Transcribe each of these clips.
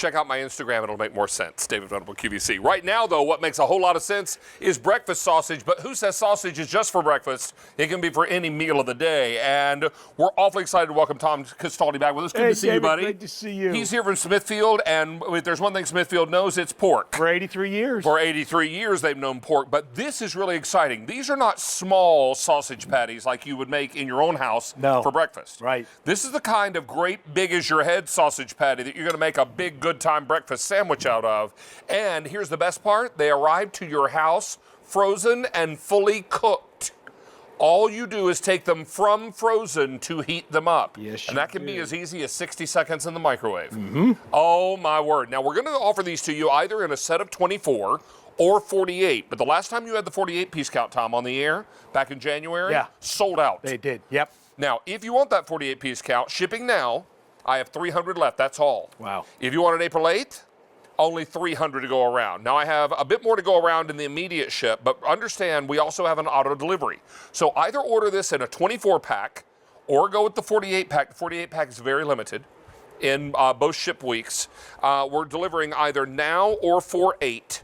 check out my Instagram. It'll make more sense. David Venable, QVC. Right now, though, what makes a whole lot of sense is breakfast sausage. But who says sausage is just for breakfast? It can be for any meal of the day. And we're awfully excited to welcome Tom Castaldi back with us. Good to see you, buddy. Great to see you. He's here from Smithfield, and if there's one thing Smithfield knows, it's pork. For 83 years. For 83 years, they've known pork. But this is really exciting. These are not small sausage patties like you would make in your own house for breakfast. Right. This is the kind of great big as your head sausage patty that you're going to make a big good time breakfast sandwich out of. And here's the best part. They arrive to your house frozen and fully cooked. All you do is take them from frozen to heat them up. Yes, and that can be as easy as 60 seconds in the microwave. Oh, my word. Now, we're going to offer these to you either in a set of 24 or 48. But the last time you had the 48-piece count, Tom, on the air back in January, sold out. They did, yep. Now, if you want that 48-piece count, shipping now, I have 300 left. That's all. Wow. If you want it April 8th, only 300 to go around. Now, I have a bit more to go around in the immediate ship, but understand we also have an auto delivery. So either order this in a 24-pack or go with the 48-pack. The 48-pack is very limited in both ship weeks. We're delivering either now or for 8.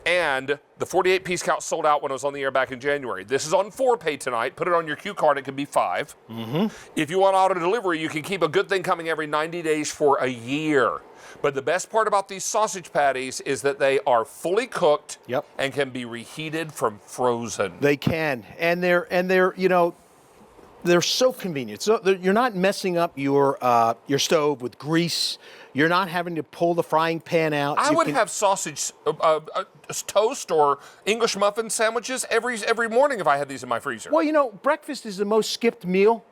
And the 48-piece count sold out when it was on the air back in January. This is on 4-pay tonight. Put it on your Q card. It can be 5. If you want auto delivery, you can keep a good thing coming every 90 days for a year. But the best part about these sausage patties is that they are fully cooked and can be reheated from frozen. They can, and they're you know, they're so convenient. So you're not messing up your stove with grease. You're not having to pull the frying pan out. I would have sausage toast or English muffin sandwiches every morning if I had these in my freezer. Well, you know, breakfast is the most skipped meal.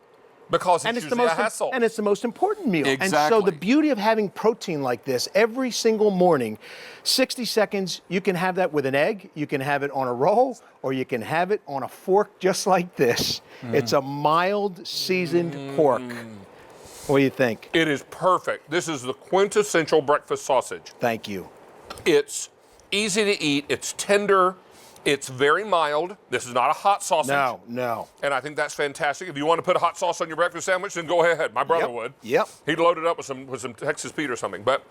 Because it's usually a hassle. And it's the most important meal. Exactly. And so the beauty of having protein like this every single morning, 60 seconds, you can have that with an egg, you can have it on a roll, or you can have it on a fork just like this. It's a mild seasoned pork. What do you think? It is perfect. This is the quintessential breakfast sausage. Thank you. It's easy to eat. It's tender. It's very mild. This is not a hot sausage. No, no. And I think that's fantastic. If you want to put hot sauce on your breakfast sandwich, then go ahead. My brother would. Yep. He'd load it up with some Texas Pete or something. But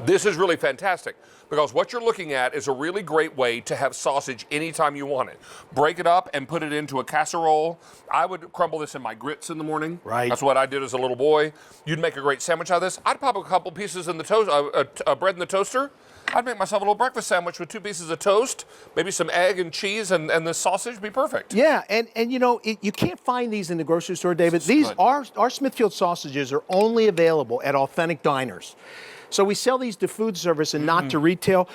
this is really fantastic because what you're looking at is a really great way to have sausage anytime you want it. Break it up and put it into a casserole. I would crumble this in my grits in the morning. Right. That's what I did as a little boy. You'd make a great sandwich out of this. I'd pop a couple pieces in the toast, bread in the toaster. I'd make myself a little breakfast sandwich with 2 pieces of toast, maybe some egg and cheese, and the sausage would be perfect. Yeah, and you know, you can't find these in the grocery store, David. Our Smithfield sausages are only available at authentic diners. So we sell these to food service and not to retail.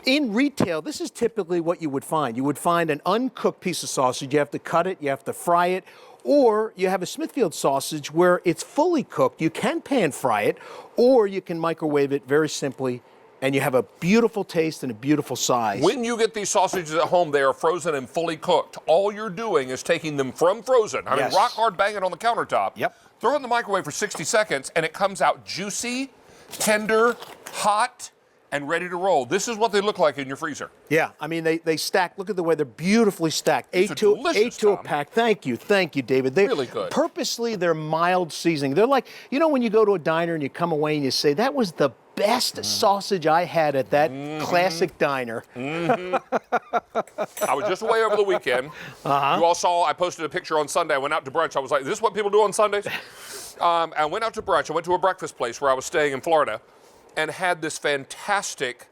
In retail, this is typically what you would find. You would find an uncooked piece of sausage. You have to cut it, you have to fry it, or you have a Smithfield sausage where it's fully cooked. You can pan fry it, or you can microwave it very simply, and you have a beautiful taste and a beautiful size. When you get these sausages at home, they are frozen and fully cooked. All you're doing is taking them from frozen. I mean, rock hard, bang it on the countertop. Throw it in the microwave for 60 seconds, and it comes out juicy, tender, hot, and ready to roll. This is what they look like in your freezer. Yeah, I mean, they stack. Look at the way they're beautifully stacked. Eight to a pack. Thank you, David. They're really good. Purposely, they're mild seasoning. They're like, you know, when you go to a diner and you come away and you say, that was the best sausage I had at that classic diner. I was just away over the weekend. You all saw I posted a picture on Sunday. I went out to brunch. I was like, is this what people do on Sundays? I went out to brunch. I went to a breakfast place where I was staying in Florida and had this fantastic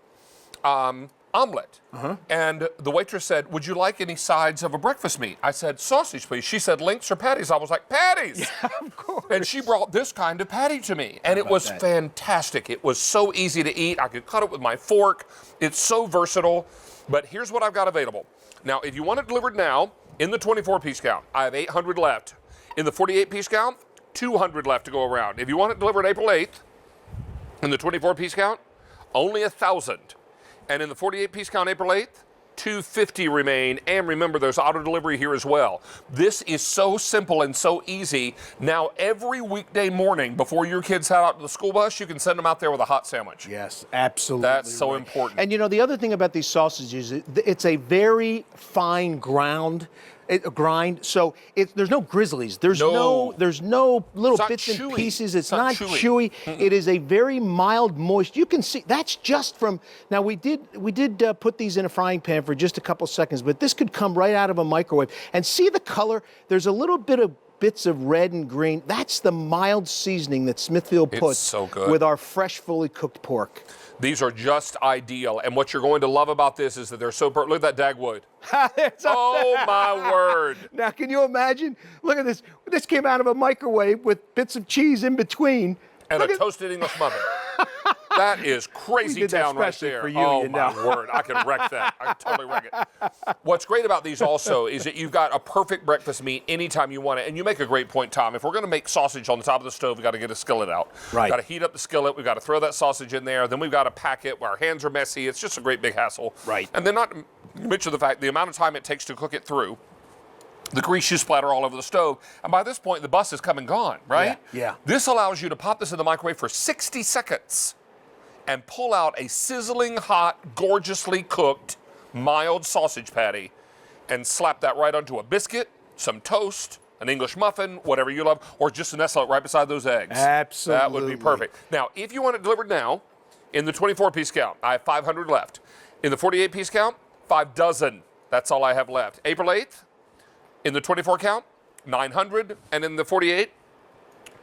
omelet. And the waitress said, would you like any sides of a breakfast meat? I said, sausage, please. She said, links or patties? I was like, patties! Yeah, of course. And she brought this kind of patty to me. And it was fantastic. It was so easy to eat. I could cut it with my fork. It's so versatile. But here's what I've got available. Now, if you want it delivered now, in the 24-piece count, I have 800 left. In the 48-piece count, 200 left to go around. If you want it delivered April 8th, in the 24-piece count, only 1,000. And in the 48-piece count, April 8th, 250 remain. And remember, there's auto delivery here as well. This is so simple and so easy. Now, every weekday morning before your kids head out to the school bus, you can send them out there with a hot sandwich. Yes, absolutely. That's so important. And you know, the other thing about these sausages, it's a very fine ground. A grind. So there's no grizzlies. There's no little bits and pieces. It's not chewy. It is a very mild, moist. You can see that's just from. Now we did put these in a frying pan for just a couple seconds, but this could come right out of a microwave. And see the color. There's a little bit of bits of red and green. That's the mild seasoning that Smithfield puts with our fresh, fully cooked pork. These are just ideal. And what you're going to love about this is that they're so perfect. Look at that Dagwood. Oh, my word. Now, can you imagine? Look at this. This came out of a microwave with bits of cheese in between. And a toasted English muffin. That is crazy town right there. For you, oh, my word. I can wreck that. I can totally wreck it. What's great about these also is that you've got a perfect breakfast meat anytime you want it. And you make a great point, Tom. If we're going to make sausage on the top of the stove, we've got to get a skillet out. Right. We've got to heat up the skillet. We've got to throw that sausage in there. Then we've got to pack it. Our hands are messy. It's just a great big hassle. Right. And then not to mention the fact the amount of time it takes to cook it through. The grease you splatter all over the stove. And by this point, the bus is come and gone, right? Yeah. This allows you to pop this in the microwave for 60 seconds and pull out a sizzling hot, gorgeously cooked, mild sausage patty and slap that right onto a biscuit, some toast, an English muffin, whatever you love, or just nestle it right beside those eggs. Absolutely. That would be perfect. Now, if you want it delivered now, in the 24-piece count, I have 500 left. In the 48-piece count, 5 dozen. That's all I have left. April 8th, in the 24 count, 900, and in the 48,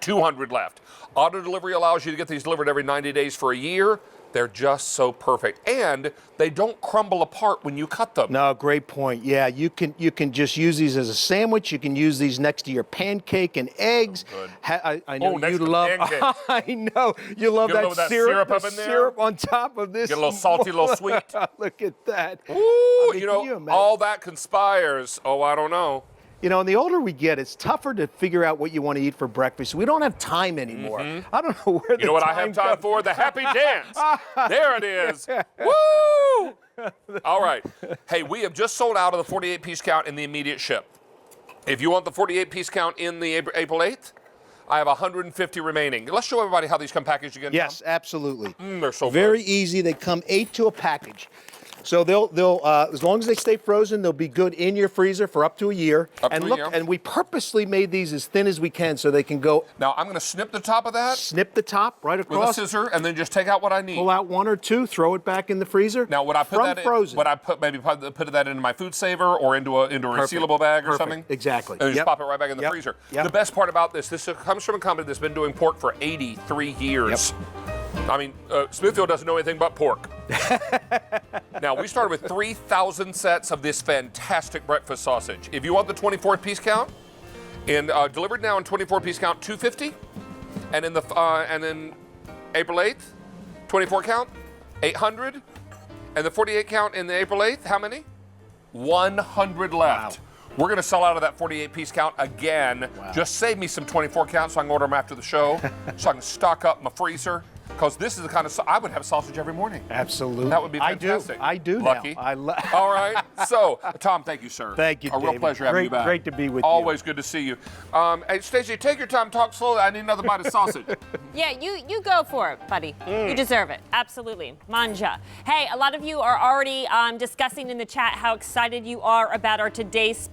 200 left. Auto delivery allows you to get these delivered every 90 days for a year. They're just so perfect. And they don't crumble apart when you cut them. No, great point. Yeah, you can just use these as a sandwich. You can use these next to your pancake and eggs. Oh, good. I know next you to love. pancake. I know you love that syrup up in there. Syrup on top of this. Get a little salty, a little sweet. Look at that. Ooh, I mean, you know, all that conspires. Oh, I don't know. You know, and the older we get, it's tougher to figure out what you want to eat for breakfast. We don't have time anymore. I don't know where the You know what I have time for? The happy dance. There it is. Woo! All right. Hey, we have just sold out of the 48-piece count in the immediate ship. If you want the 48-piece count in the April 8th, I have 150 remaining. Let's show everybody how these come packaged again. Yes, Tom. absolutely. They're so very good. easy. They come 8 to a package. So they'll as long as they stay frozen, they'll be good in your freezer for up to a year. And we purposely made these as thin as we can so they can go. Now I'm going to snip the top of that. Snip the top right across. With a scissor, and then just take out what I need. Pull out 1 or 2, throw it back in the freezer. Now would I put that frozen? Would I put that into my food saver or into a resealable bag or something? Exactly. And just pop it right back in the freezer. The best part about this comes from a company that's been doing pork for 83 years. I mean, Smithfield doesn't know anything but pork. Now, we started with 3,000 sets of this fantastic breakfast sausage. If you want the 24-piece count, delivered now in 24-piece count, 250, and in then April 8th, 24 count, 800, and the 48 count in the April 8th, how many? 100 left. Wow. We're going to sell out of that 48-piece count again. Wow. Just save me some 24 counts so I can order them after the show, so I can stock up my freezer. Because this is the kind of I would have sausage every morning. Absolutely. That would be fantastic. I do. Lucky. Now. All right. So, Tom, thank you, sir. Thank you, A real pleasure having you back. Great to be with you. Always good to see you. Hey, Stacey, take your time. Talk slowly. I need another bite of sausage. Yeah, you go for it, buddy. You deserve it. Absolutely. Manja. Hey, a lot of you are already discussing in the chat how excited you are about our today's special.